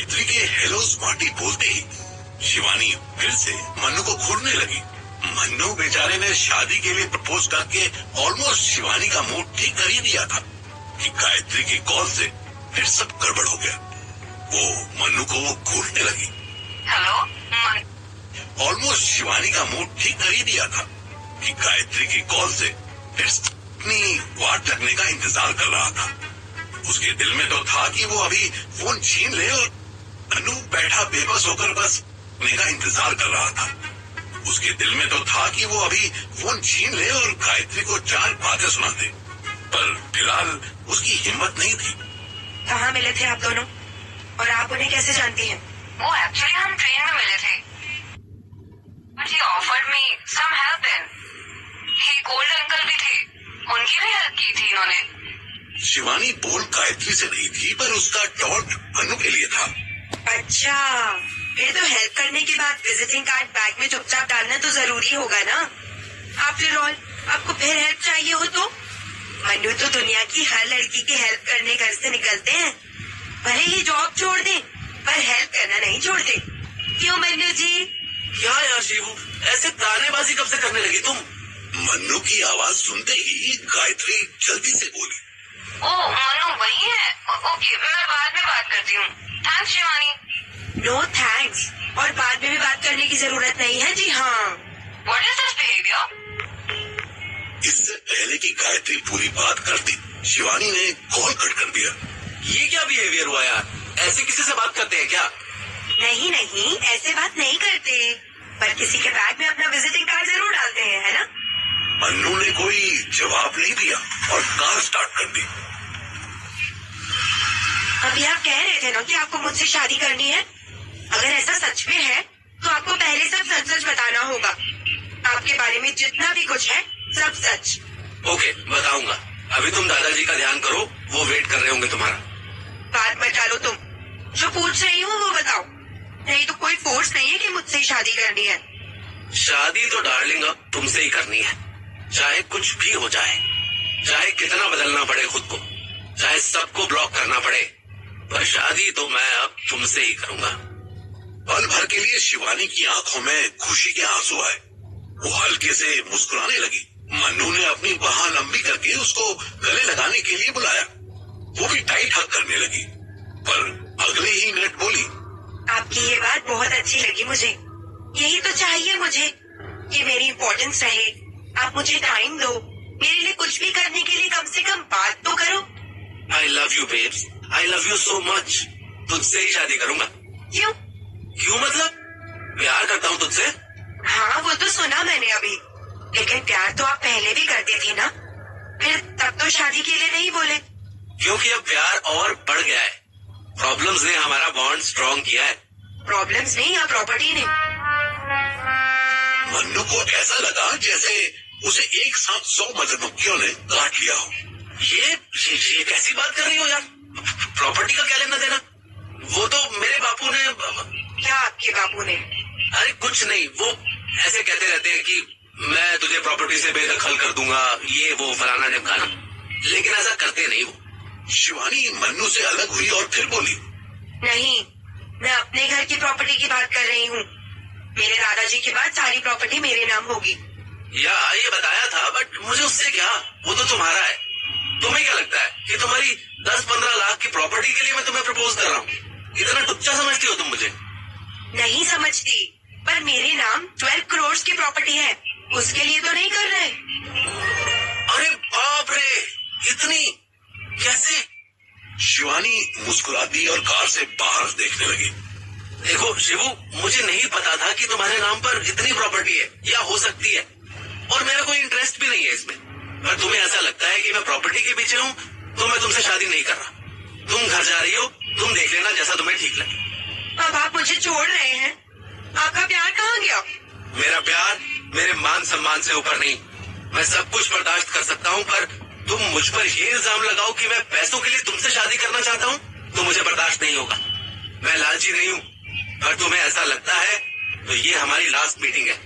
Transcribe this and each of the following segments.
गायत्री के hello smarty बोलते ही शिवानी फिर से मन्नू को घूरने लगी। मन्नू बेचारे ने शादी के लिए प्रपोज करके ऑलमोस्ट शिवानी का मूड ठीक कर ही दिया था कि गायत्री की कॉल से फिर सब गड़बड़ हो गया। वो मन्नू को घूरने लगी। हेलो, ऑलमोस्ट शिवानी का मूड ठीक कर ही दिया था कि गायत्री की कॉल से फिर अपनी वाट लगने का इंतजार कर रहा था। उसके दिल में तो था कि वो अभी फोन छीन ले और मन्नू बैठा बेबस होकर बस लगने का इंतजार कर रहा था। उसके दिल में तो था कि वो अभी फोन छीन ले और गायत्री को 4 बातें सुना दे, पर फिलहाल उसकी हिम्मत नहीं थी। कहाँ मिले थे आप दोनों और आप उन्हें कैसे जानती हैं? वो एक्चुअली हम ट्रेन में मिले थे। But he offered me some help then. He called uncle भी थे, उनकी भी हेल्प की थी इन्होंने। शिवानी बोल गायत्री से नहीं थी, पर उसका टॉन्ट मन्नू के लिए था। अच्छा, फिर तो हेल्प करने के बाद विजिटिंग कार्ड बैग में चुपचाप डालना तो जरूरी होगा ना। आफ्टर ऑल आपको फिर हेल्प चाहिए हो तो मन्नू तो दुनिया की हर लड़की की हेल्प करने घर से निकलते हैं, भले ही जॉब छोड़ दें पर हेल्प करना नहीं छोड़ते। क्यों मन्नू जी? क्या यार शिवू, ऐसे तानेबाजी कब से करने लगी तुम? मन्नू की आवाज सुनते ही गायत्री जल्दी से बोली। ओह मन्नू वही है। ओके, मैं बाद में बात करती हूँ। थैंक्स शिवानी। नो थैंक्स, और बाद में भी बात करने की जरूरत नहीं है। जी हाँ। What is this behaviour? इससे पहले कि गायत्री पूरी बात करती, शिवानी ने कॉल कट कर दिया। ये क्या बिहेवियर हुआ यार? ऐसे किसी से बात करते हैं क्या? नहीं नहीं, ऐसे बात नहीं करते, पर किसी के बैग में अपना विजिटिंग कार्ड जरूर डालते हैं, है ना? मन्नू ने कोई जवाब नहीं दिया और कार स्टार्ट कर दी। अभी आप कह रहे थे ना कि आपको मुझसे शादी करनी है। अगर ऐसा सच में है तो आपको पहले सब सच सच बताना होगा। आपके बारे में जितना भी कुछ है सब सच। ओके, बताऊंगा। अभी तुम दादाजी का ध्यान करो, वो वेट कर रहे होंगे तुम्हारा। बात बचा लो तुम। जो पूछ रही हूँ वो बताओ, नहीं तो कोई फोर्स नहीं है कि मुझसे शादी करनी है। शादी तो डार्लिंग अब तुमसे ही करनी है, चाहे कुछ भी हो जाए, चाहे कितना बदलना पड़े खुद को, चाहे सबको ब्लॉक करना पड़े, पर शादी तो मैं अब तुमसे ही करूंगा। पल भर के लिए शिवानी की आंखों में खुशी के आंसू आए। वो हल्के से मुस्कुराने लगी। मन्नू ने अपनी बाह लंबी करके उसको गले लगाने के लिए बुलाया। वो भी टाइट हग करने लगी, पर अगले ही मिनट बोली, आपकी ये बात बहुत अच्छी लगी मुझे। यही तो चाहिए मुझे कि मेरी इम्पोर्टेंस रहे। आप मुझे टाइम दो, मेरे लिए कुछ भी करने के लिए कम से कम बात तो करो। I love you babes, I love you so much. तुझसे ही शादी करूंगा। क्यों? क्यों मतलब? प्यार करता हूँ तुझसे। हाँ वो तो सुना मैंने अभी, लेकिन प्यार तो आप पहले भी करते थे ना, फिर तब तो शादी के लिए नहीं बोले। क्योंकि अब प्यार और बढ़ गया है। प्रॉब्लम्स ने हमारा बॉन्ड स्ट्रॉन्ग किया है। प्रॉब्लम्स नहीं या प्रॉपर्टी ने? मन्नू को ऐसा लगा जैसे उसे एक साथ 100 मधुमक्खियों ने काट लिया हो। ये कैसी बात कर रही हो यार? प्रॉपर्टी का क्या लेना देना? वो तो मेरे बापू ने। क्या आपके बापू ने? अरे कुछ नहीं, वो ऐसे कहते रहते हैं कि मैं तुझे प्रॉपर्टी से बेदखल कर दूंगा, ये वो फलाना ढिमकाना, लेकिन ऐसा करते नहीं वो। शिवानी मन्नू से अलग हुई और फिर बोली, नहीं, मैं अपने घर की प्रॉपर्टी की बात कर रही हूँ। मेरे दादाजी के बाद सारी प्रॉपर्टी मेरे नाम होगी। यार ये बताया था, बट मुझे उससे क्या, वो तो तुम्हारा है। तुम्हें क्या लगता है कि तुम्हारी 10-15 लाख की प्रॉपर्टी के लिए मैं तुम्हें प्रपोज कर रहा हूँ? इतना टुच्चा समझती हो तुम मुझे? नहीं समझती, पर मेरे नाम 12 करोड़ की प्रॉपर्टी है, उसके लिए तो नहीं कर रहे। अरे बाप रे, इतनी कैसे? शिवानी मुस्कुराती और कार से बाहर देखने लगी। देखो शिवू, मुझे नहीं पता था कि तुम्हारे नाम पर इतनी प्रॉपर्टी है या हो सकती है, और मेरा कोई इंटरेस्ट भी नहीं है इसमें। पर तुम्हें ऐसा लगता है कि मैं प्रॉपर्टी के पीछे हूँ, तो मैं तुमसे शादी नहीं कर रहा। तुम घर जा रही हो, तुम देख लेना जैसा तुम्हें ठीक लगे। अब आप मुझे छोड़ रहे हैं? आपका प्यार कहाँ गया? मेरा प्यार मेरे मान सम्मान से ऊपर नहीं। मैं सब कुछ बर्दाश्त कर सकता हूँ, पर तुम मुझ पर ये इल्जाम लगाओ कि मैं पैसों के लिए तुमसे शादी करना चाहता हूँ, तो मुझे बर्दाश्त नहीं होगा। मैं लालची नहीं हूँ, पर तुम्हें ऐसा लगता है तो ये हमारी लास्ट मीटिंग है।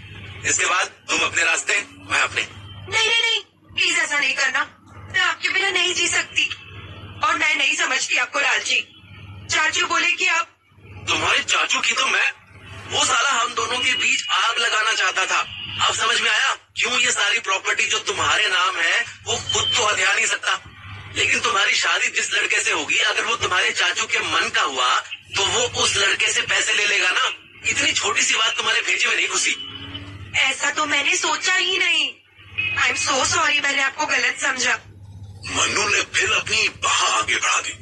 इसके बाद तुम अपने रास्ते, मैं अपने। नहीं नहीं नहीं, प्लीज ऐसा नहीं करना। मैं आपके बिना नहीं जी सकती, और मैं नहीं समझती आपको लालची। चाचू बोले कि आप तुम्हारे चाचू की तो मैं, वो साला हम दोनों के बीच आग लगाना चाहता था। अब समझ में आया क्यों ये सारी प्रॉपर्टी जो तुम्हारे नाम है वो खुद तो हथिया नहीं सकता। लेकिन तुम्हारी शादी जिस लड़के से होगी, अगर वो तुम्हारे चाचू के मन का हुआ तो वो उस लड़के से पैसे ले लेगा ना। इतनी छोटी सी बात तुम्हारे भेजे में नहीं घुसी। ऐसा तो मैंने सोचा ही नहीं। आई एम सो सॉरी, मैंने आपको गलत समझा। मन्नू ने फिर अपनी बाह आगे बढ़ा दी।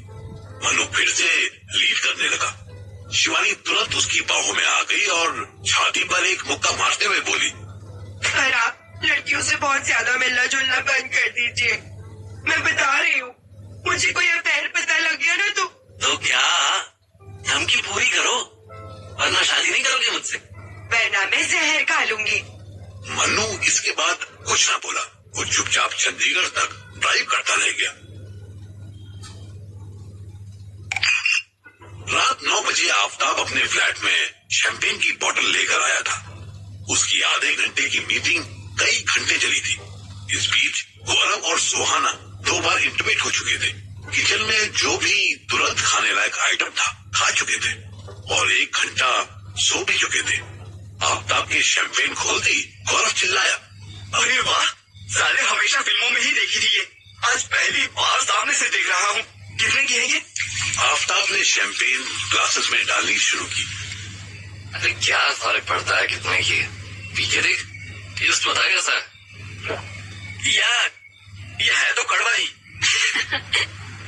मन्नू फिर से लीड करने लगा। शिवानी तुरंत उसकी बाहों में आ गई और छाती पर एक मुक्का मारते हुए बोली, पर आप लड़कियों से बहुत ज्यादा मिलना जुलना बंद कर दीजिए। मैं बता रही हूँ, मुझे कोई अफेयर पता लग गया ना तो क्या धमकी पूरी करो, वरना शादी नहीं करोगे मुझसे। वरना मैं जहर खा लूंगी। मन्नू इसके बाद कुछ ना बोला। वो चुपचाप चंडीगढ़ तक ड्राइव करता रह गया। रात 9 बजे आफताब अपने फ्लैट में शैंपेन की बोतल लेकर आया था। उसकी आधे घंटे की मीटिंग कई घंटे चली थी। इस बीच गौरव और सुहाना 2 बार इंटीमेट हो चुके थे। किचन में जो भी तुरंत खाने लायक आइटम था खा चुके थे और 1 घंटा सो भी चुके थे। आफताब की शैंपेन खोलती गौरव चिल्लाया, अरे वाह, साले हमेशा फिल्मों में ही देखी थी ये, आज पहली बार सामने से देख रहा हूँ। कितने की है ये? आफताब ने शैंपेन ग्लासेस में डालनी शुरू की। अरे क्या फर्क पड़ता है कितने की, पी के देख, टेस्ट बता कैसा है। यार ये है तो कड़वा ही।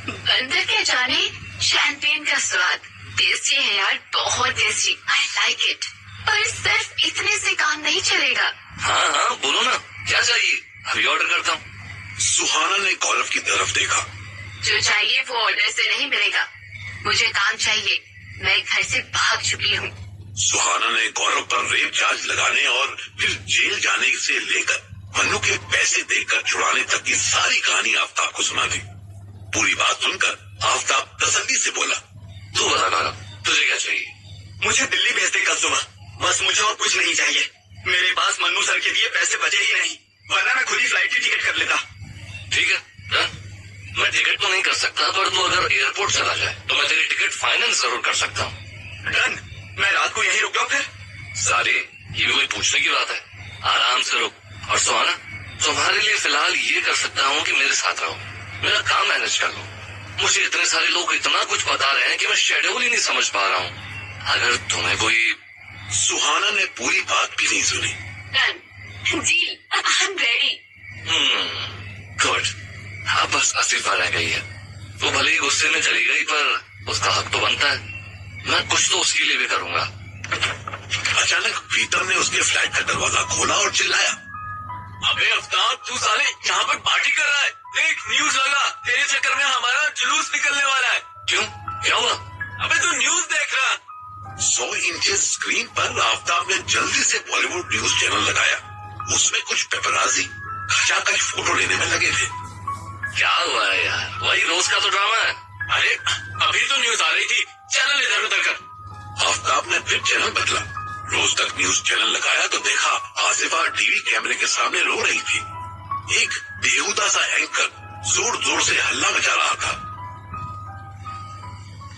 बंदर क्या जाने शैंपेन का स्वाद। टेस्टी है यार, बहुत टेस्टी, आई लाइक इट। पर सिर्फ इतने से काम नहीं चलेगा। हाँ हाँ बोलो ना, क्या चाहिए, अभी ऑर्डर करता हूँ। सुहाना ने गौरव की तरफ देखा। जो चाहिए वो ऑर्डर से नहीं मिलेगा, मुझे काम चाहिए, मैं घर से भाग चुकी हूँ। सुहाना ने गौरव पर रेप चार्ज लगाने और फिर जेल जाने से लेकर मन्नू के पैसे देकर छुड़ाने तक की सारी कहानी आफताब को सुना दी। पूरी बात सुनकर आफताब तसल्ली से बोला, तू बता गौरव, तुझे क्या चाहिए? मुझे दिल्ली भेज दे कल सुबह, बस मुझे और कुछ नहीं चाहिए। मेरे पास मन्नू सर के दिए पैसे बचे ही नहीं, वरना मैं खुद ही फ्लाइट की टिकट कर लेता। ठीक है डन। मैं टिकट तो नहीं कर सकता, पर तू अगर एयरपोर्ट चला जाए तो मैं तेरी टिकट फाइनेंस जरूर कर सकता हूँ। डन, मैं रात को यहीं रुक जाऊँ फिर। सारे ये भी कोई पूछने की बात है, आराम से रुक। और सुहाना, तुम्हारे लिए फिलहाल ये कर सकता हूँ कि मेरे साथ रहो, मेरा काम मैनेज कर लो। मुझे इतने सारे लोग इतना कुछ बता रहे हैं कि मैं शेड्यूल ही नहीं समझ पा रहा हूँ। अगर तुम्हें कोई। सुहाना ने पूरी बात भी नहीं सुनी। डन, जी, आई एम रेडी। गुड। हाँ बस आसिफा रह गई है, वो भले ही गुस्से में चली गई पर उसका हक तो बनता है, मैं कुछ तो उसके लिए भी करूंगा। अचानक प्रीतम ने उसके फ्लैट का दरवाजा खोला और चिल्लाया, अबे अफ्ताब, तू साले यहाँ पर पार्टी कर रहा है? देख न्यूज लगा, तेरे चक्कर में हमारा जुलूस निकलने वाला है। क्यों, क्या हुआ? अबे तू न्यूज देख रहा। 100 इंचेस स्क्रीन पर आफताब ने जल्दी से बॉलीवुड न्यूज चैनल लगाया। उसमें कुछ पेपराजी खचाखच फोटो लेने में लगे थे। क्या हुआ है यार, वही रोज का तो ड्रामा है। अरे अभी तो न्यूज आ रही थी, चैनल इधर उधर कर। आफताब ने फिर चैनल बदला। रोज तक न्यूज चैनल लगाया तो देखा आसिफा टीवी कैमरे के सामने रो रही थी। एक बेहुदा सा एंकर जोर जोर से हल्ला मचा रहा था।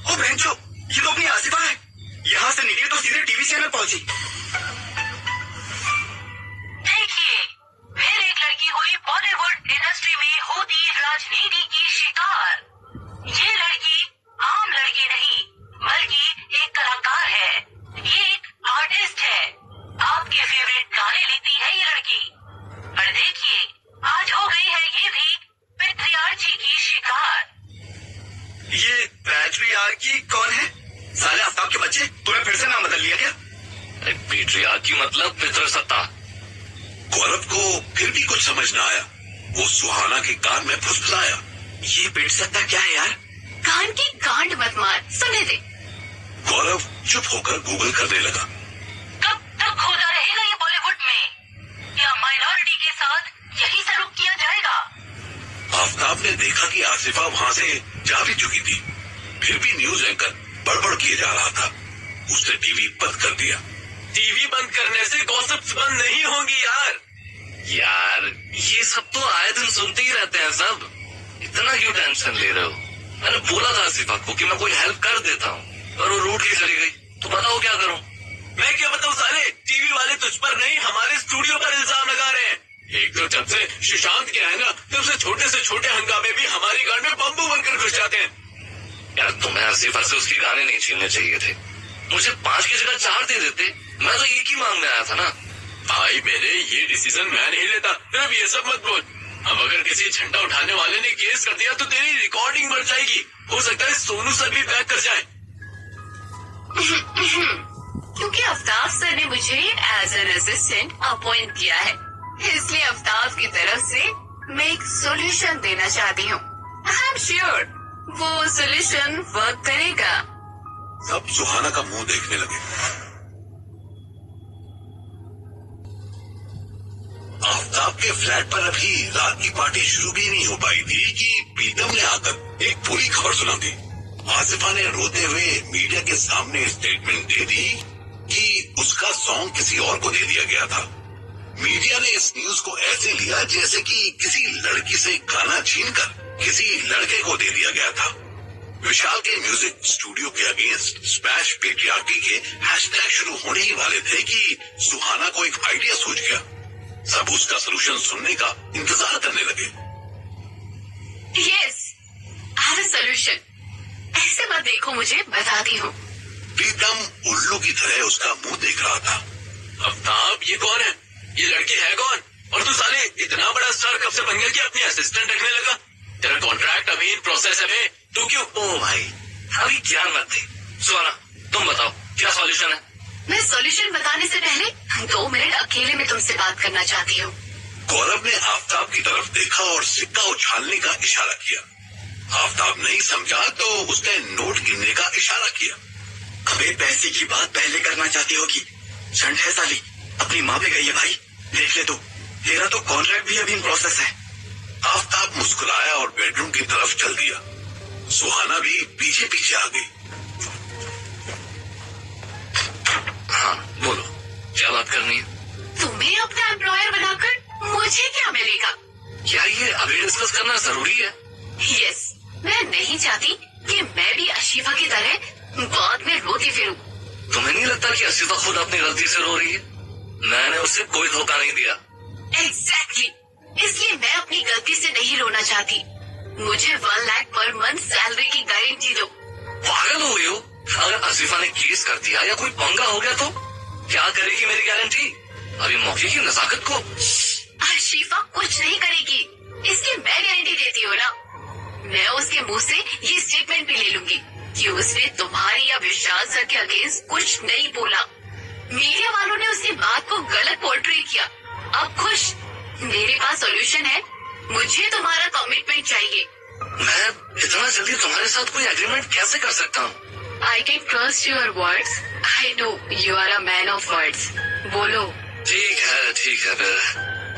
ओ बेंचो, ये तो अपनी आसिफा है, यहाँ से निकली तो सीधे टीवी चैनल पहुंची। देखिए, फिर एक लड़की हुई बॉलीवुड इंडस्ट्री में होती राजनीति की शिकार। ये लड़की आम लड़की नहीं, बल्कि एक कलाकार है, ये एक आर्टिस्ट है। आपके फेवरेट गाने लिखती है ये लड़की। पर देखिए, आज हो गई है ये भी पैट्रियार्ची की शिकार। ये पैट्रियार्की कौन है? साले आफ्ताब के बच्चे, तूने फिर से नाम बदल लिया क्या? पैट्रियार्की मतलब पितृसत्ता। गौरव को फिर भी कुछ समझ न आया। वो सुहाना के कान में फुसफुसाया, ये पितृसत्ता क्या है यार? कान की गांड मत मार, सुनने दे। गौरव चुप होकर गूगल करने लगा। कब तक खोदा रहेगा ये बॉलीवुड में? या माइनॉरिटी के साथ यही सलूक किया जाएगा? आफताब ने देखा कि आसिफा वहाँ से जा भी चुकी थी, फिर भी न्यूज एंकर बड़बड़ किए जा रहा था। उसने टीवी बंद कर दिया। टीवी बंद करने से गॉसिप्स बंद नहीं होंगी यार। यार ये सब तो आए दिन सुनते ही रहते हैं सब, इतना क्यों टेंशन ले रहे हो? मैंने बोला था आसिफा को कि मैं कोई हेल्प कर देता हूँ, पर वो रूठ के चली गई। तो बताओ क्या करूं? मैं क्या बताऊं साले, टीवी वाले तुझ पर नहीं हमारे स्टूडियो पर इल्जाम लगा रहे हैं। एक तो जब से सुशांत के आए ना तब से छोटे हंगामे भी हमारी गाड़ में बम्बू बनकर घुस जाते हैं। यार तुम्हें आसिफा से उसके गाने नहीं छीनने चाहिए थे, मुझे 5 की जगह 4 दे देते, मैं तो एक ही मांगने आया था ना। भाई मेरे ये डिसीजन मैं नहीं लेता, अब ये सब मत बोल। अब अगर किसी झंडा उठाने वाले ने केस कर दिया तो तेरी रिकॉर्डिंग बढ़ जाएगी, हो सकता है सोनू सर भी बैक कर जाए। क्योंकि आफ्ताब सर ने मुझे एज एन असिस्टेंट अपॉइंट किया है, इसलिए आफ्ताब की तरफ से मैं एक सोल्यूशन देना चाहती हूँ। आई एम श्योर वो सोल्यूशन वर्क करेगा। सब सुहाना का मुंह देखने लगे। आफ्ताब के फ्लैट पर अभी रात की पार्टी शुरू भी नहीं हो पाई थी कि प्रीतम ने आकर एक बुरी खबर सुना दी। आसिफा ने रोते हुए मीडिया के सामने स्टेटमेंट दे दी कि उसका सॉन्ग किसी और को दे दिया गया था। मीडिया ने इस न्यूज को ऐसे लिया जैसे कि किसी लड़की से गाना छीनकर किसी लड़के को दे दिया गया था। विशाल के म्यूजिक स्टूडियो के अगेंस्ट स्पैश पेट्रियार्की के हैशटैग शुरू होने ही वाले थे कि सुहाना को एक आइडिया सूझ गया। सब उसका सोल्यूशन सुनने का इंतजार करने लगे। Yes, I have a solution. ऐसे मत देखो मुझे, बताती हूँ। प्रीतम उल्लू की तरह उसका मुंह देख रहा था। आफ्ताब ये कौन है? ये लड़की है कौन? और तू साले इतना बड़ा स्टार कब से बन गया कि अपनी असिस्टेंट रखने लगा? तेरा कॉन्ट्रैक्ट अभी इन प्रोसेस है, तू क्यों? ओ भाई अभी ज्ञान मत दे। सुहाना तुम बताओ क्या सॉल्यूशन है? मैं सॉल्यूशन बताने से पहले 2 मिनट अकेले में तुमसे बात करना चाहती हूँ। गौरव ने आफ्ताब की तरफ देखा और सिक्का उछालने का इशारा किया। आफ्ताब नहीं समझा तो उसने नोट गिनने का इशारा किया। अबे पैसे की बात पहले करना चाहती होगी, झंड है साली, अपनी माँ पे गई है भाई, देख ले तू, तेरा तो कॉन्ट्रैक्ट भी अभी इन प्रोसेस है। आफ्ताब मुस्कुराया और बेडरूम की तरफ चल दिया। सुहाना भी पीछे पीछे आ गई। हाँ बोलो क्या बात करनी है? तुम्हें अपना एम्प्लॉयर बनाकर मुझे क्या मिलेगा? क्या ये अभी डिस्कस करना जरूरी है? यस, मैं नहीं चाहती कि मैं भी आशिफा की तरह बाद में रोती फिरूं। तुम्हें नहीं लगता कि आसिफा खुद अपनी गलती से रो रही है? मैंने उससे कोई धोखा नहीं दिया। एग्जैक्टली, इसलिए मैं अपनी गलती से नहीं रोना चाहती। मुझे 1 लाख पर मंथ सैलरी की गारंटी दो। पागल हो गई हो? अगर आसिफा ने केस कर दिया या कोई पंगा हो गया तो क्या करेगी मेरी गारंटी? अभी मौके की नजाकत को। आशिफा कुछ नहीं करेगी, इसकी मैं गारंटी देती हूँ ना। मैं उसके मुंह से ये स्टेटमेंट भी ले लूंगी कि उसने तुम्हारी या विशाल सर के अगेंस्ट कुछ नहीं बोला। मीडिया वालों ने उसकी बात को गलत पोर्ट्रे किया। अब खुश? मेरे पास सॉल्यूशन है, मुझे तुम्हारा कमिटमेंट चाहिए। मैं इतना जल्दी तुम्हारे साथ कोई एग्रीमेंट कैसे कर सकता हूँ? I can trust your words. I know you are a man of words. बोलो। ठीक है फिर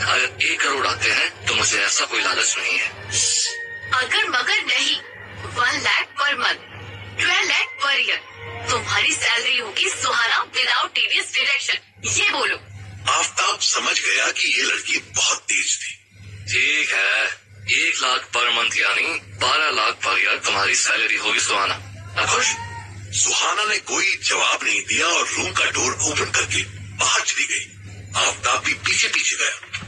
अगर 1 करोड़ आते हैं तो मुझे ऐसा कोई लालच नहीं है। अगर मगर नहीं, 1 lakh per month, 12 lakh per year तुम्हारी सैलरी होगी सुहाना, विदाउट टीडीएस डिडक्शन। ये बोलो। आफ्ताब समझ गया कि ये लड़की बहुत तेज थी। ठीक है, 1 लाख पर मंथ यानी 12 लाख पर ईयर तुम्हारी सैलरी होगी सुहाना। खुश? सुहाना ने कोई जवाब नहीं दिया और रूम का डोर ओपन करके बाहर चली गई। आफ्ताब भी पीछे पीछे गया।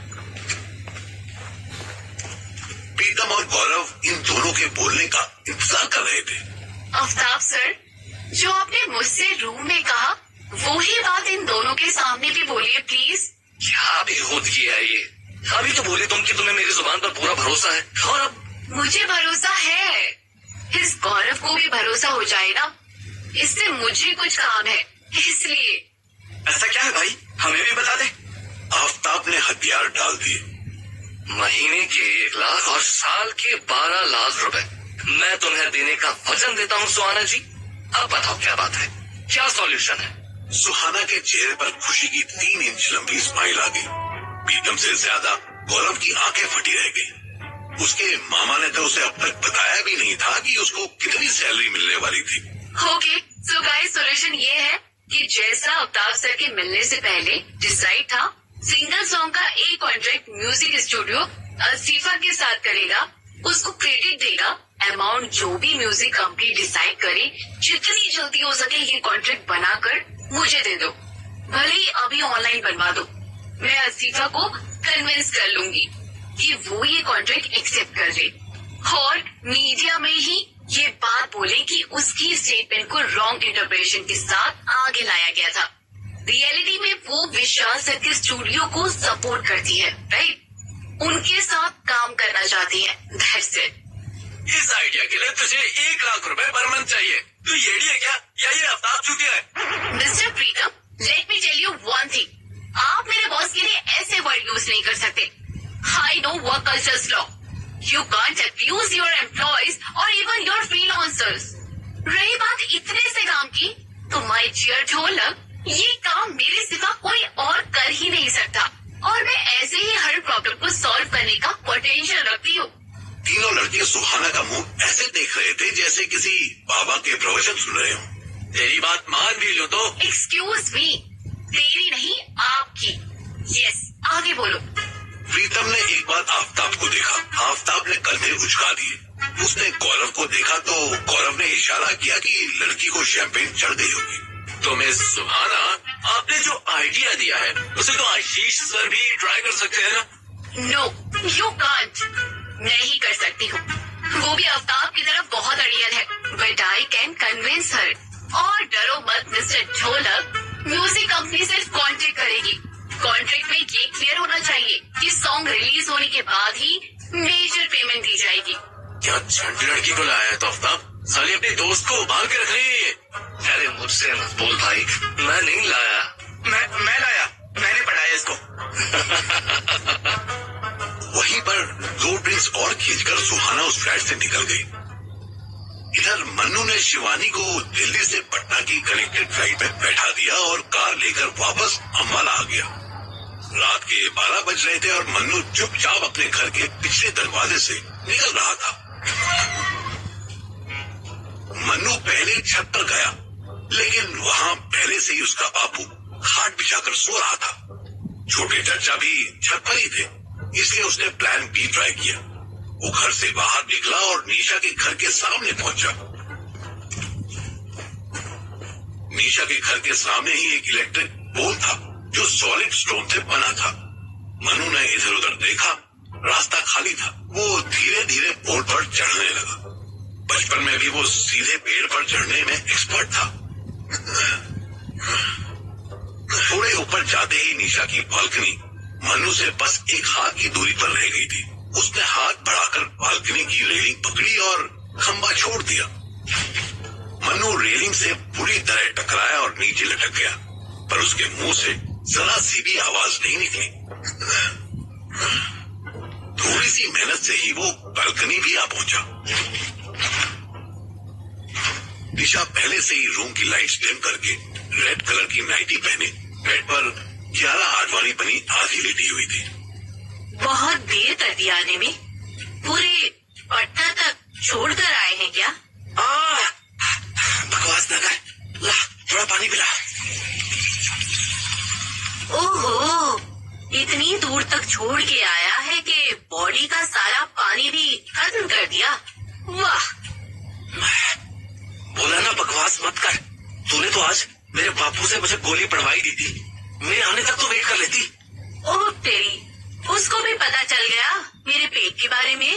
प्रीतम और गौरव इन दोनों के बोलने का इंतजार कर रहे थे। आफ्ताब सर, जो आपने मुझसे रूम में कहा वो ही बात इन दोनों के सामने भी बोलिए प्लीज। क्या बेहूदगी है ये? अभी तो बोले तुम कि तुम्हें मेरी जुबान पर पूरा भरोसा है, और अब मुझे भरोसा है, इस गौरव को भी भरोसा हो जाए ना। इससे मुझे कुछ काम है, इसलिए। ऐसा क्या है भाई, हमें भी बता दे। आफ्ताब ने हथियार डाल दिए। महीने के 1 लाख और साल के 12 लाख रुपए मैं तुम्हें देने का वचन देता हूँ सुहाना जी। अब बताओ क्या बात है, क्या सॉल्यूशन है? सुहाना के चेहरे पर खुशी की 3 इंच लंबी स्माइल आ गई। प्रीतम से ज्यादा गौरव की आंखें फटी रह गई। उसके मामा ने तो उसे अब तक बताया भी नहीं था कि उसको कितनी सैलरी मिलने वाली थी। ओके, सो गाइस, सॉल्यूशन ये है कि जैसा अवतार सर के मिलने से पहले डिसाइड था, सिंगल सॉन्ग का एक कॉन्ट्रैक्ट म्यूजिक स्टूडियो आसिफा के साथ करेगा, उसको क्रेडिट देगा अमाउंट जो भी म्यूजिक कंपनी डिसाइड करे, जितनी जल्दी हो सके ये कॉन्ट्रैक्ट बनाकर मुझे दे दो। भले ही अभी ऑनलाइन बनवा दो। मैं असीफा को कन्विंस कर लूंगी कि वो ये कॉन्ट्रैक्ट एक्सेप्ट कर ले और मीडिया में ही ये बात बोले कि उसकी स्टेटमेंट को रॉन्ग इंटरप्रिटेशन के साथ आगे लाया गया था। रियलिटी में वो विशाल सर के स्टूडियो को सपोर्ट करती है, राइट? उनके साथ काम करना चाहती है। That's it. इस आइडिया के लिए तुझे 1 लाख रुपए पर मंथ चाहिए। तू येड़ी है क्या या ये आफ्ताब चूतिया है? Mister Pritam, let me tell you one thing. आप मेरे बॉस के लिए ऐसे वर्ड यूज नहीं कर सकते। I know work cultures law. You can't abuse your employees or even your freelancers. रही बात इतने से काम की, तो my dear ढोलक, ये काम मेरे सिवा कोई और कर ही नहीं सकता और मैं ऐसे ही हर प्रॉब्लम को सॉल्व करने का पोटेंशियल रखती हूँ। तीनों लड़के सुहाना का मुंह ऐसे देख रहे थे जैसे किसी बाबा के प्रवचन सुन रहे हो। तेरी बात मान भी लो तो। एक्सक्यूज मी, तेरी नहीं आपकी। यस, आगे बोलो। प्रीतम ने एक बार आफ्ताब को देखा। आफ्ताब ने कंधे उचका दिए। उसने गौरव को देखा तो गौरव ने इशारा किया कि लड़की को शैंपेन चढ़ गई होगी। तो मिस सुहाना, आपने जो आइडिया दिया है उसे तो आशीष सर भी ट्राई कर सकते हैं ना? No, you can't. मैं ही कर सकती हूँ। वो भी आफ्ताब की तरफ बहुत अड़ियल है, but I can convince her. और डरो मत मिस्टर ढोलक, म्यूजिक कंपनी सिर्फ कॉन्ट्रैक्ट करेगी। कॉन्ट्रैक्ट में ये क्लियर होना चाहिए कि सॉन्ग रिलीज होने के बाद ही मेजर पेमेंट दी जाएगी। क्या झंडी लड़की को लाया है तो आफ्ताब? साली अपने दोस्त को उबाल के रख रही है ये। अरे मुझसे मत बोल भाई। मैं नहीं लाया। मैं लाया। मैंने पढ़ाया इसको। वहीं पर 2 ड्रिंक्स और खींचकर सुहाना उस फ्लैट से निकल गई। इधर मन्नू ने शिवानी को दिल्ली से पटना की कनेक्टेड फ्लाइट में बैठा दिया और कार लेकर वापस अम्बाला आ गया। रात के 12 बज रहे थे और मन्नू चुपचाप अपने घर के पिछले दरवाजे से निकल रहा था। मन्नू पहले छत पर गया, लेकिन वहां पहले से ही उसका बापू खाट बिछाकर सो रहा था। छोटे चाचा भी छत पर ही थे, इसलिए उसने प्लान बी ट्राई किया। वो घर से बाहर निकला और निशा के घर के सामने पहुंचा। निशा के घर के सामने ही एक इलेक्ट्रिक पोल था जो सॉलिड स्टोन से बना था। मनु ने इधर उधर देखा, रास्ता खाली था। वो धीरे धीरे पोल पर चढ़ने लगा। बचपन में भी वो सीधे पेड़ पर चढ़ने में एक्सपर्ट था। थोड़े ऊपर जाते ही निशा की बालकनी मनु से बस एक हाथ की दूरी पर रह गई थी। उसने हाथ बढ़ाकर बालकनी की रेलिंग पकड़ी और खंबा छोड़ दिया। मनु रेलिंग से पूरी तरह टकराया और नीचे लटक गया, पर उसके मुंह से जरा सी भी आवाज नहीं निकली। थोड़ी सी मेहनत से ही वो बालकनी भी आ पहुंचा। निशा पहले से ही रूम की लाइट्स डिम करके रेड कलर की नाइटी पहने बेड पर 11 आडवाणी बनी आधी लेटी हुई थी। बहुत देर कर दी आने में। पूरे पटना तक छोड़कर आए हैं क्या? बकवास न कर। ला, थोड़ा पानी पिला। ओहो, इतनी दूर तक छोड़ के आया है कि बॉडी का सारा पानी भी खत्म कर दिया। वाह। बोला ना बकवास मत कर। तूने तो आज मेरे बापू से मुझे गोली पड़वाई दी थी। मेरे आने तक तो वेट कर लेती। ओह तेरी, उसको भी पता चल गया मेरे पेट के बारे में।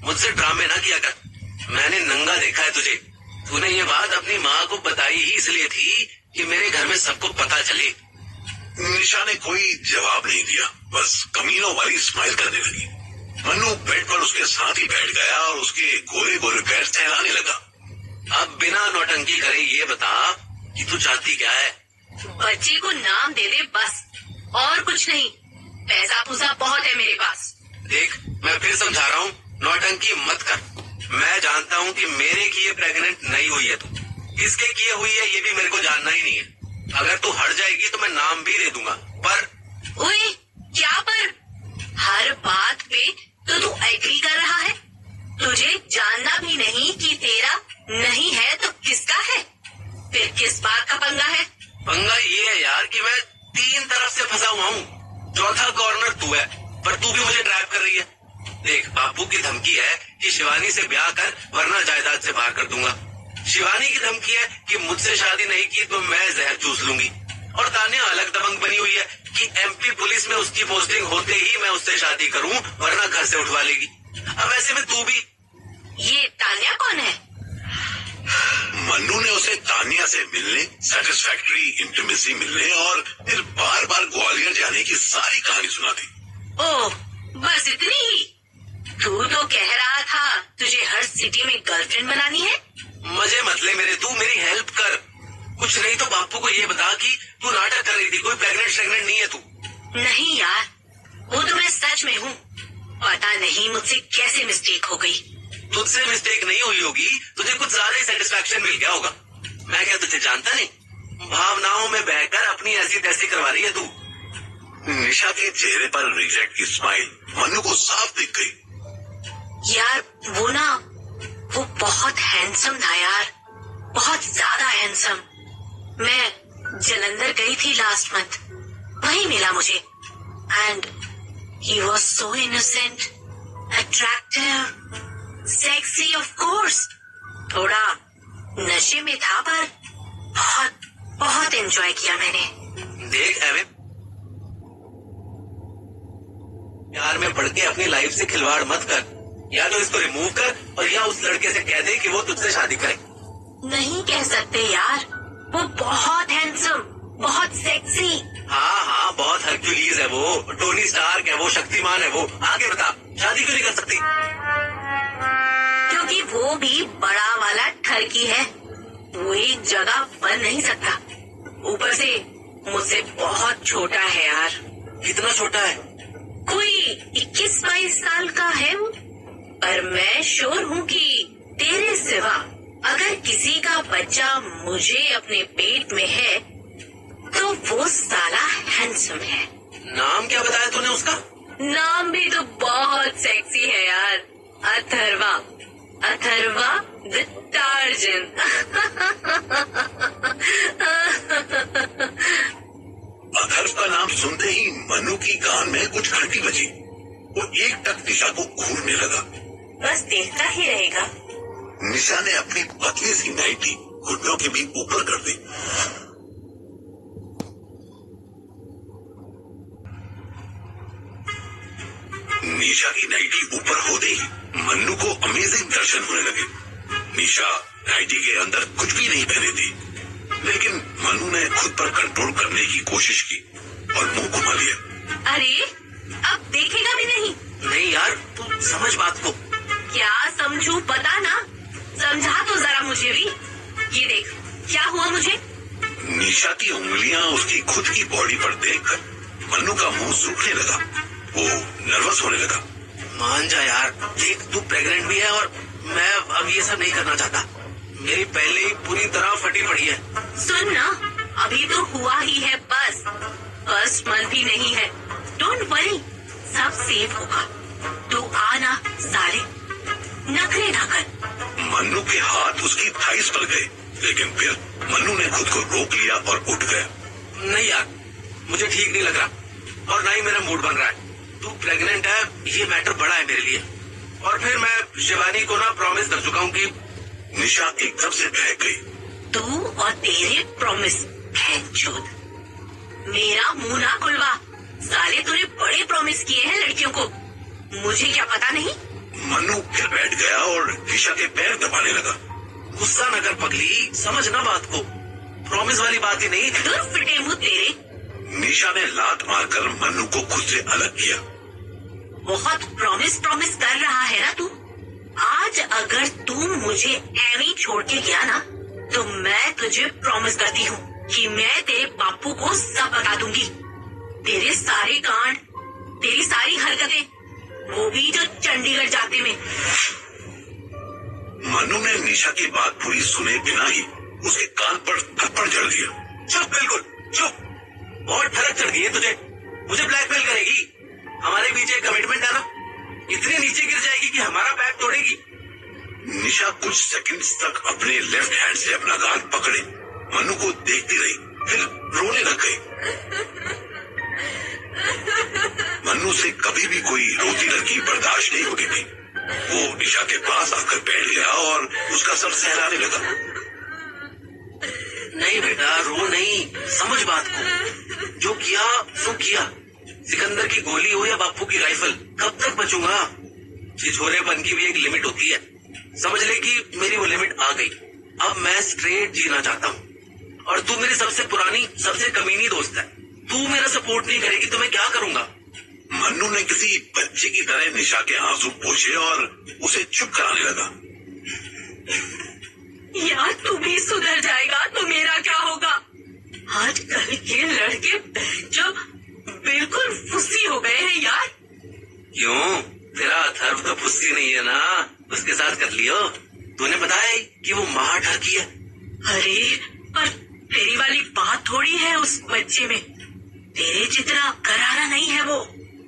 मुझसे ड्रामे ना किया कर। मैंने नंगा देखा है तुझे। तूने ये बात अपनी माँ को बताई ही इसलिए थी कि मेरे घर में सबको पता चले। निशा ने कोई जवाब नहीं दिया, बस कमीनों वाली स्माइल करने लगी। मन्नू बेड पर उसके साथ ही बैठ गया और उसके गोरे गोरे पैर सहलाने लगा। अब बिना नौटंकी करे ये बता कि तू चाहती क्या है? बच्चे को नाम दे दे बस, और कुछ नहीं। पैसा पूसा बहुत है मेरे पास। देख, मैं फिर समझा रहा हूँ, नौटंकी मत कर। मैं जानता हूँ कि मेरे किए प्रेग्नेंट नहीं हुई है तू। किसके किए हुई है ये भी मेरे को जानना ही नहीं है। अगर तू हट जाएगी तो मैं नाम भी दे दूंगा। पर ओए, क्या पर? हर बात पे तो तू एग्री कर रहा है। तुझे जानना भी नहीं कि तेरा नहीं है तो किसका है? फिर किस बात का पंगा है? पंगा ये है यार कि मैं 3 तरफ से फंसा हुआ हूँ। चौथा कॉर्नर तू है, पर तू भी मुझे ड्राइव कर रही है। देख, बापू की धमकी है कि शिवानी से ब्याह कर वरना जायदाद से बाहर कर दूंगा। शिवानी की धमकी है कि मुझसे शादी नहीं की तो मैं जहर चूस लूंगी। और तान्या अलग दबंग बनी हुई है कि एमपी पुलिस में उसकी पोस्टिंग होते ही मैं उससे शादी करूं वरना घर से उठवा लेगी। अब ऐसे में तू भी। ये तान्या कौन है? मन्नू ने उसे तानिया से मिलने, सेटिस्फैक्टरी इंटीमेसी मिलने और फिर बार बार ग्वालियर जाने की सारी कहानी सुना दी। ओह, बस इतनी ही? तू तो कह रहा था तुझे हर सिटी में गर्लफ्रेंड बनानी है। मजे मत ले मेरे, तू मेरी हेल्प कर। कुछ नहीं तो बापू को ये बता कि तू नाटक कर रही थी, कोई प्रेग्नेंट नहीं है तू। नहीं यार, वो तो मैं सच में हूँ। पता नहीं मुझसे कैसे मिस्टेक हो गई। तुझसे मिस्टेक नहीं हुई होगी, तुझे कुछ ज्यादा ही सेटिस्फैक्शन मिल गया होगा। मैं क्या तुझे जानता नहीं? भावनाओं में बहकर अपनी ऐसी तैसी करवा रही है तू। निशा के चेहरे पर रिग्रेट की स्माइल मन्नू को साफ दिख गई। यार वो बहुत हैंडसम था यार, बहुत ज्यादा हैंडसम। मैं जलंधर गई थी लास्ट मंथ, वही मिला मुझे। And he was so innocent, attractive, sexy of course. थोड़ा नशे में था पर बहुत बहुत एंजॉय किया मैंने। देख एविन, प्यार में पड़ के अपनी लाइफ से खिलवाड़ मत कर। या तो इसको रिमूव कर और या उस लड़के से कह दे कि वो तुझसे शादी करे। नहीं कह सकते यार, वो बहुत हैंडसम, बहुत सेक्सी। हाँ, बहुत हरक्यूलीज है वो, टोनी स्टार्क है वो, शक्तिमान है वो। आगे बता, शादी क्यों नहीं कर सकती? क्योंकि वो भी बड़ा वाला ठरकी है, वो एक जगह बन नहीं सकता। ऊपर से मुझसे बहुत छोटा है यार। कितना छोटा है? कोई 21-22 साल का है वो। पर मैं श्योर हूँ कि तेरे सिवा अगर किसी का बच्चा मुझे अपने पेट में है तो वो साला हैंडसम है। नाम क्या बताया तूने उसका? नाम भी तो बहुत सेक्सी है यार, अथर्वा। Atharva the Tarzan. अथर्व का नाम सुनते ही मन्नू की कान में कुछ घंटी बजी। वो एक टक निशा को घूरने लगा। बस देखता ही रहेगा। निशा ने अपनी पतली सी नाइटी घुटनों के भी ऊपर कर दी। निशा की नाइटी ऊपर होते ही मन्नू को अमेजिंग दर्शन होने लगे। निशा नाइटी के अंदर कुछ भी नहीं पहने थी, लेकिन मन्नू ने खुद पर कंट्रोल करने की कोशिश की और मुंह घुमा लिया। अरे अब देखेगा भी नहीं? नहीं यार, तू समझ बात को। क्या समझू पता ना, समझा तो जरा मुझे भी। ये देख क्या हुआ मुझे। निशा की उंगलियां उसकी खुद की बॉडी पर देखकर मन्नू का मुंह सूखने लगा। वो नर्वस होने लगा। मान जा यार, देख तू प्रेग्नेंट भी है और मैं अब ये सब नहीं करना चाहता। मेरी पहले ही पूरी तरह फटी पड़ी है। सुन ना, अभी तो हुआ ही है, बस फर्स्ट मंथ ही नहीं है। डोंट वरी, सब सेफ होगा। तू आना साले, नखरे ना कर। मन्नू के हाथ उसकी थाइस पर गए, लेकिन फिर मन्नू ने खुद को रोक लिया और उठ गया। नहीं यार, मुझे ठीक नहीं लग रहा और ना ही मेरा मूड बन रहा है। तू प्रेग्नेंट है, ये मैटर बड़ा है मेरे लिए। और फिर मैं शिवानी को ना प्रॉमिस कर चुका हूँ कि। निशा एकदम से बहक गई। तू और तेरे प्रॉमिस, भैंचोद। मेरा मुंह ना खुलवा साले, तूने बड़े प्रॉमिस किए हैं लड़कियों को, मुझे क्या पता नहीं। मन्नू फिर बैठ गया और निशा के पैर दबाने लगा। गुस्सा न कर पगली, समझ ना बात को, प्रॉमिस वाली बात ही नहीं। दूर फिटे मुंह तेरे। निशा ने लात मारकर मन्नू को खुद से अलग किया। बहुत प्रॉमिस कर रहा है ना तू। आज अगर तू मुझे ऐਵੇਂ छोड़ के गया ना तो मैं तुझे प्रॉमिस करती हूँ कि मैं तेरे बापू को सब बता दूंगी। तेरे सारे कांड, तेरी सारी हरकतें, वो भी जो चंडीगढ़ जाते में। मन्नू ने निशा की बात पूरी सुने बिना ही उसके कान पर थप्पड़ जड़ दिया। चुप, बिल्कुल चुप। बहुत फर्क चढ़ गई है तुझे, मुझे ब्लैकमेल करेगी। हमारे बीच एक कमिटमेंट है ना, इतनी नीचे गिर जाएगी कि हमारा पैर तोड़ेगी। निशा कुछ सेकंड्स तक अपने लेफ्ट हैंड से अपना गाल पकड़े मन्नू को देखती रही, फिर रोने लग गई। मन्नू से कभी भी कोई रोती लड़की बर्दाश्त नहीं होती थी। वो निशा के पास आकर बैठ गया और उसका सर सहलाने लगा। नहीं बेटा, रो नहीं, समझ बात को। जो किया सो किया। सिकंदर की गोली हो या बापू की राइफल, कब तक बचूंगा? छिछोरेपन की भी एक लिमिट होती है। समझ ले कि मेरी वो लिमिट आ गई। अब मैं स्ट्रेट जीना चाहता हूँ। और तू मेरी सबसे पुरानी, सबसे कमीनी दोस्त है। तू मेरा सपोर्ट नहीं करेगी तो मैं क्या करूंगा? मन्नू ने किसी बच्चे की तरह निशा के आंसू पोंछे और उसे चुप कराने लगा। यार तू भी सुधर जाएगा तो मेरा क्या होगा? आजकल के लड़के जो बिल्कुल फुस्सी हो गए हैं यार। क्यों? तेरा अथर्व तो फुस्सी नहीं है ना, उसके साथ कर लियो। तूने बताया कि वो महाठगी है। अरे पर तेरी वाली बात थोड़ी है उस बच्चे में। तेरे जितना करारा नहीं है वो।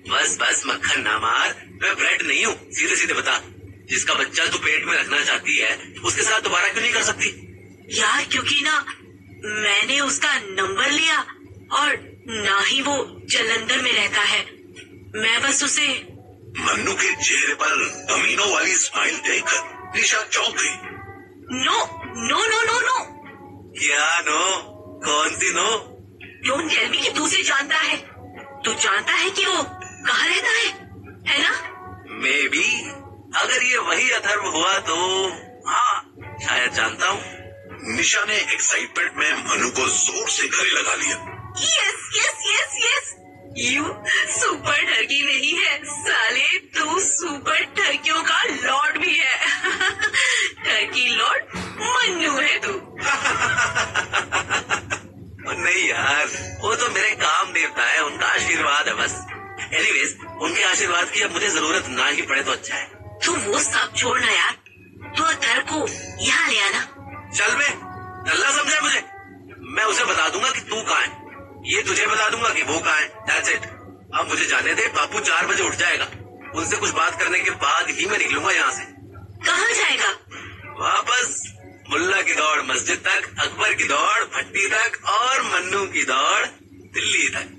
बस बस मक्खन ना मार, मैं ब्रेड नहीं हूँ। सीधे सीधे बता, जिसका बच्चा तू पेट में रखना चाहती है उसके साथ दोबारा क्यों नहीं कर सकती? यार क्योंकि ना मैंने उसका नंबर लिया और ना ही वो जलंधर में रहता है। मैं बस उसे। मन्नू के चेहरे पर अमीनों वाली स्माइल देखकर निशा चौंक गई। No no no no no. क्या नो? कौन सी नो? डोंट टेल मी कि तू उसे जानता है। तू जानता है कि वो कहाँ रहता है ना? मे बी, अगर ये वही अथर्व हुआ तो हाँ, शायद जानता हूँ। निशा ने एक्साइटमेंट में मन्नू को जोर से गले लगा लिया। Yes yes yes yes, you super ठगी नहीं है साले, तू सुपर ठगियों का लॉर्ड भी है। ठगी लॉर्ड मन्नू है तू। नहीं यार, वो तो मेरे काम देवता है, उनका आशीर्वाद है बस। एनीवेज, उनके आशीर्वाद की अब मुझे जरूरत ना ही पड़े तो अच्छा है। तू वो सब छोड़ना यार, तू अथर्व को यहाँ ले आना। चल बे, अल्लाह समझे मुझे। मैं उसे बता दूंगा कि तू कहाँ है, ये तुझे बता दूंगा कि वो कहाँ है। That's it. अब मुझे जाने दे, बापू 4 बजे उठ जाएगा। उनसे कुछ बात करने के बाद ही मैं निकलूंगा यहाँ से। कहाँ जाएगा? वापस। मुल्ला की दौड़ मस्जिद तक, अकबर की दौड़ भट्टी तक और मन्नू की दौड़ दिल्ली तक।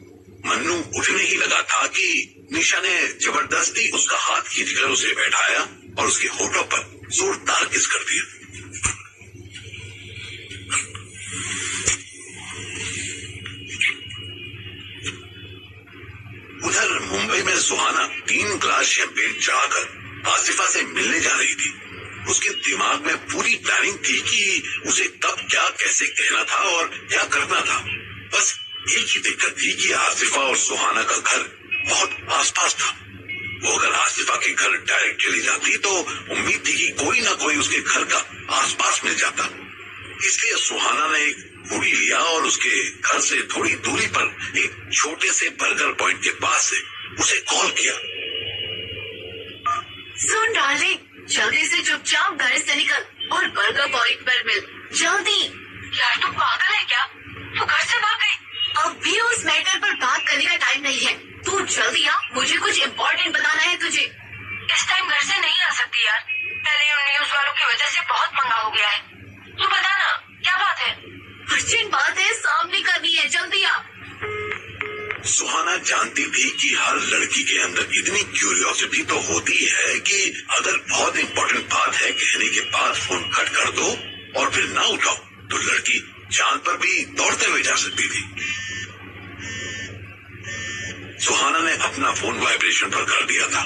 मन्नू उठने ही लगा था कि निशा ने जबरदस्ती उसका हाथ खींचकर उसे बैठाया और उसके होठों पर जोरदार किस कर दिया। उधर मुंबई में सुहाना 3 ग्लास शैंपेन चढ़ाकर आसिफा से मिलने जा रही थी। उसके दिमाग में पूरी प्लानिंग थी कि उसे कब क्या कैसे कहना था और क्या करना था। बस एक ही दिक्कत थी कि आसिफा और सुहाना का घर बहुत आसपास था। वो अगर आसिफा के घर डायरेक्ट चली जाती तो उम्मीद थी कि कोई ना कोई उसके घर का आसपास मिल जाता। इसलिए सुहाना ने एक मूड़ी लिया और उसके घर से थोड़ी दूरी पर एक छोटे से बर्गर पॉइंट के पास से उसे कॉल किया। सुन डार्लिंग, जल्दी से चुपचाप घर से निकल और बर्गर पॉइंट पर मिल, जल्दी। यार तू पागल है क्या? तू घर से भाग गई? अब भी उस मैटर पर बात करने का टाइम नहीं है। तू जल्दी आ, मुझे कुछ इम्पोर्टेंट बताना है तुझे। इस टाइम घर से नहीं आ सकती यार, पहले उन न्यूज वालों की वजह से बहुत पंगा हो गया है। तू बता ना, क्या बात है? अर्जेंट बात है, सामने करनी है, जल्दी आ। सुहाना जानती थी कि हर लड़की के अंदर इतनी क्यूरियोसिटी तो होती है कि अगर बहुत इम्पोर्टेंट बात है कहने के बाद फोन कट कर दो और फिर ना उठाओ तो लड़की चांद पर भी दौड़ते हुए जा सकती थी। सुहाना ने अपना फोन वाइब्रेशन पर कर दिया था।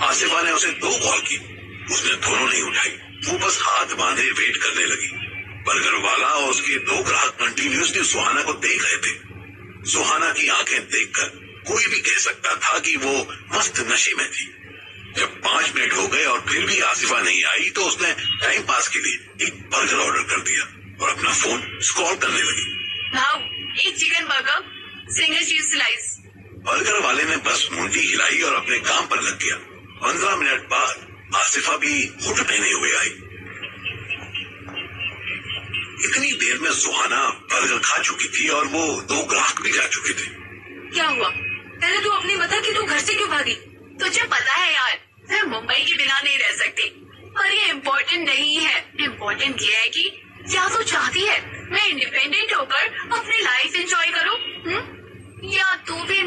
आसिफा ने उसे 2 कॉल की, उसने दोनों नहीं उठाई। वो बस हाथ बांधे वेट करने लगी। बर्गर वाला और उसके 2 ग्राहक कंटिन्यूसली सुहाना को देख रहे थे। सुहाना की आंखें देखकर कोई भी कह सकता था कि वो मस्त नशे में थी। जब 5 मिनट हो गए और फिर भी आसिफा नहीं आई तो उसने टाइम पास के लिए एक बर्गर ऑर्डर कर दिया और अपना फोन स्क्रॉल करने लगी। भाव, एक chicken burger, single cheese slice. Burger वाले ने बस मुंडी हिलाई और अपने काम पर लग गया। 15 मिनट बाद आसिफा भी हुड पहने हुए आई। इतनी देर में सुहाना बर्गर खा चुकी थी और वो 2 ग्राहक भी जा चुके थे। क्या हुआ? पहले तू अपनी बता कि तू घर से क्यों भागी? तुझे पता है यार, मैं मुंबई के बिना नहीं रह सकती। पर ये इम्पोर्टेंट नहीं है। इम्पोर्टेंट ये है कि क्या तू चाहती है मैं इंडिपेंडेंट होकर अपनी लाइफ एंजॉय करूं, या तू भी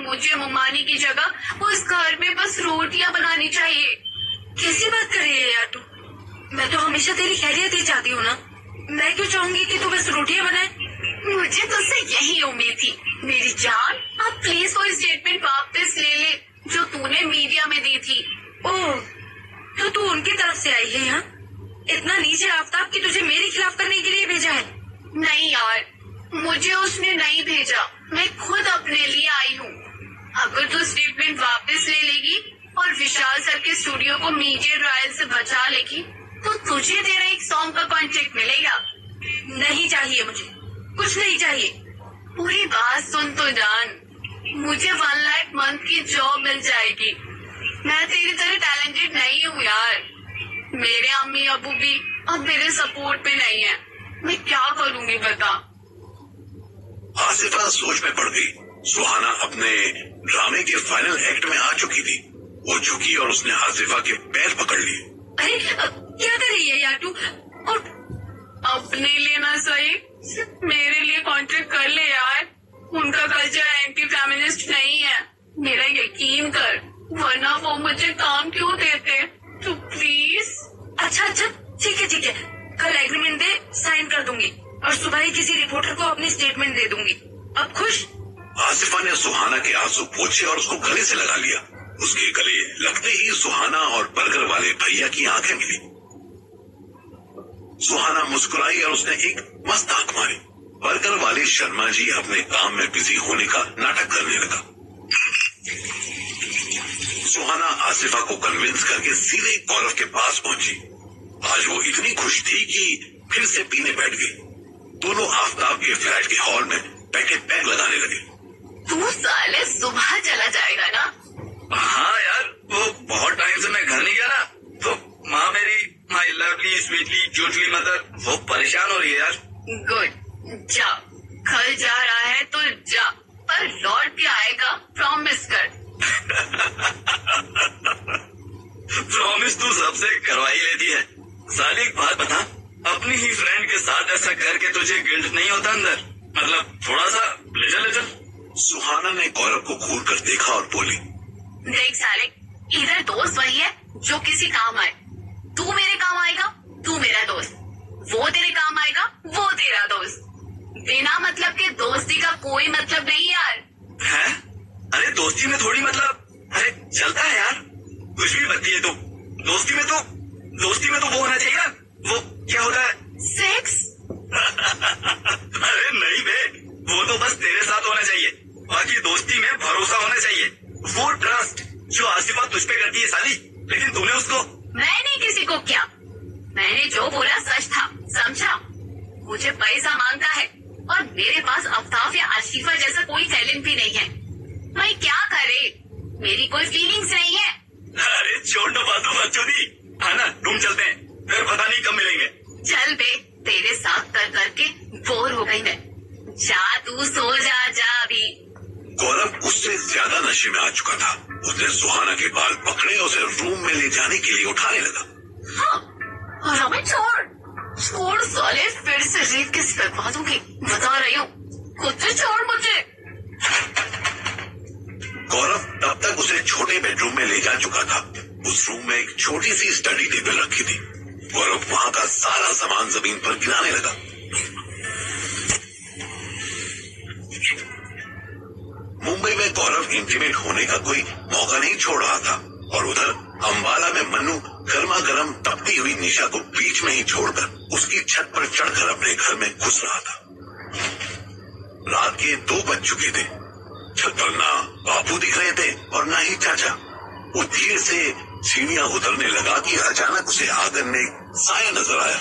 मुझे मम्मानी की जगह उस घर में बस रोटियां बनानी चाहिए। कैसी बात कर रही है यार तू? मैं तो हमेशा तेरी खैरियत ही चाहती हूँ ना। मैं क्यों चाहूंगी कि तू बस रोटियां बनाए? मुझे तुझसे यही उम्मीद थी मेरी जान। अब प्लीज वो स्टेटमेंट वापस ले ले जो तूने मीडिया में दी थी। ओह, तो तू उनकी तरफ से आई है यहाँ? इतना नीचे आफ्ताब कि तुझे मेरे खिलाफ करने के लिए भेजा है? नहीं यार, मुझे उसने नहीं भेजा, मैं खुद अपने लिए आई हूँ। अगर तू स्टेटमेंट वापस ले लेगी और विशाल सर के स्टूडियो को मीडिया ट्रायल से बचा लेगी तो तुझे तेरा एक सॉन्ग का कॉन्ट्रैक्ट मिलेगा। नहीं चाहिए मुझे, कुछ नहीं चाहिए। पूरी बात सुन तो जान, मुझे 1 लाख मंथ की जॉब मिल जाएगी। मैं तेरी तरह टैलेंटेड नहीं हूँ यार। मेरे अम्मी अबू भी अब मेरे सपोर्ट में नहीं है। मैं क्या करूँगी बता। आसिफा सोच में पड़ गई। सुहाना अपने ड्रामे के फाइनल एक्ट में आ चुकी थी। वो झुकी और उसने आसिफा के पैर पकड़ लिए। अरे क्या कर रही है यार तू? और अपने लिए ना सही, मेरे लिए कॉन्ट्रैक्ट कर ले यार। उनका कल्चर एंटी फेमिनिस्ट नहीं है, मेरा यकीन कर, वरना वो मुझे काम क्यों देते। तो प्लीज। अच्छा ठीक है, कल एग्रीमेंट दे, साइन कर दूंगी और सुबह ही किसी रिपोर्टर को अपनी स्टेटमेंट दे दूंगी। अब खुश? आसिफा ने सुहाना के आंसू पोंछे और उसको गले से लगा लिया। उसके गले लगते ही सुहाना और बर्गर वाले भैया की आंखें मिली। सुहाना मुस्कुराई और उसने एक मस्त आंख मारी। बर्गर वाले शर्मा जी अपने काम में बिजी होने का नाटक करने लगा। सुहाना आसिफा को कन्विंस करके सीधे गौरव के पास पहुंची। आज वो इतनी खुश थी कि फिर से पीने बैठ गई। दोनों आफ्ताब के फ्लैट के हॉल में पैग लगाने लगे। तू साले सुबह चला जाएगा ना? हाँ यार, वो बहुत टाइम से मैं घर नहीं गया ना, तो माँ मेरी, my lovely sweetly cutely mother, वो परेशान हो रही है यार। गुड, जा। कल जा रहा है तो जा, पर लौट के आएगा, प्रॉमिस कर। प्रॉमिस तू सबसे करवा ही लेती है। साली एक बात बता, अपनी ही फ्रेंड के साथ ऐसा करके तुझे गिल्ट नहीं होता अंदर? मतलब थोड़ा सा लिजल। सुहाना ने गौरव को घूर कर देखा और बोली, देख साले, इधर दोस्त वही है जो किसी काम आए। तू मेरे काम आएगा, तू मेरा दोस्त। वो तेरे काम आएगा, वो तेरा दोस्त। बिना मतलब के दोस्ती का कोई मतलब नहीं यार। है? अरे दोस्ती में थोड़ी मतलब, अरे चलता है यार, कुछ भी बनती है तो दोस्ती में तो वो होना चाहिए ना, वो क्या होता है? सेक्स? अरे नहीं बे, वो तो बस तेरे साथ होना चाहिए। बाकी दोस्ती में भरोसा होना चाहिए, वो ट्रस्ट जो आसिफा तुझ पे करती है साली। लेकिन तूने उसको। मैंने किसी को क्या, मैंने जो बोला सच था, समझा? मुझे पैसा मांगता है और मेरे पास आफ्ताब या आशिफा जैसा कोई टैलेंट भी नहीं है। मैं क्या करे, मेरी कोई फीलिंग्स नहीं है। अरे छोड़ दो बातों बच्चों, है ना, रूम चलते हैं, फिर पता नहीं कब मिलेंगे। चल बे, तेरे साथ कर करके बोर हो गई मैं। जा तू सो जा अभी। गौरव उससे ज्यादा नशे में आ चुका था। उसने सुहाना के बाल पकड़े और उसे रूम में ले जाने के लिए उठाने लगा। हाँ, और हमें छोड़ साले, फिर से रेप केस करवा दूंगी, बता रही हूँ। खुद से छोड़ मुझे। गौरव तब तक उसे छोटे बेडरूम में ले जा चुका था। उस रूम में एक छोटी सी स्टडी टेबल रखी थी। गौरव वहां का सारा सामान जमीन पर गिराने लगा। मुंबई में गौरव इंटीमेट होने का कोई मौका नहीं छोड़ रहा था और उधर अंबाला में मन्नू गर्मा गर्म तपती हुई निशा को बीच में ही छोड़कर उसकी छत पर चढ़कर अपने घर में घुस रहा था। रात के 2 बज चुके थे। छत पर ना बापू दिख रहे थे और ना ही चाचा। वो धीरे से सीढ़ियां उतरने लगा कि अचानक उसे आंगन में साया नजर आया।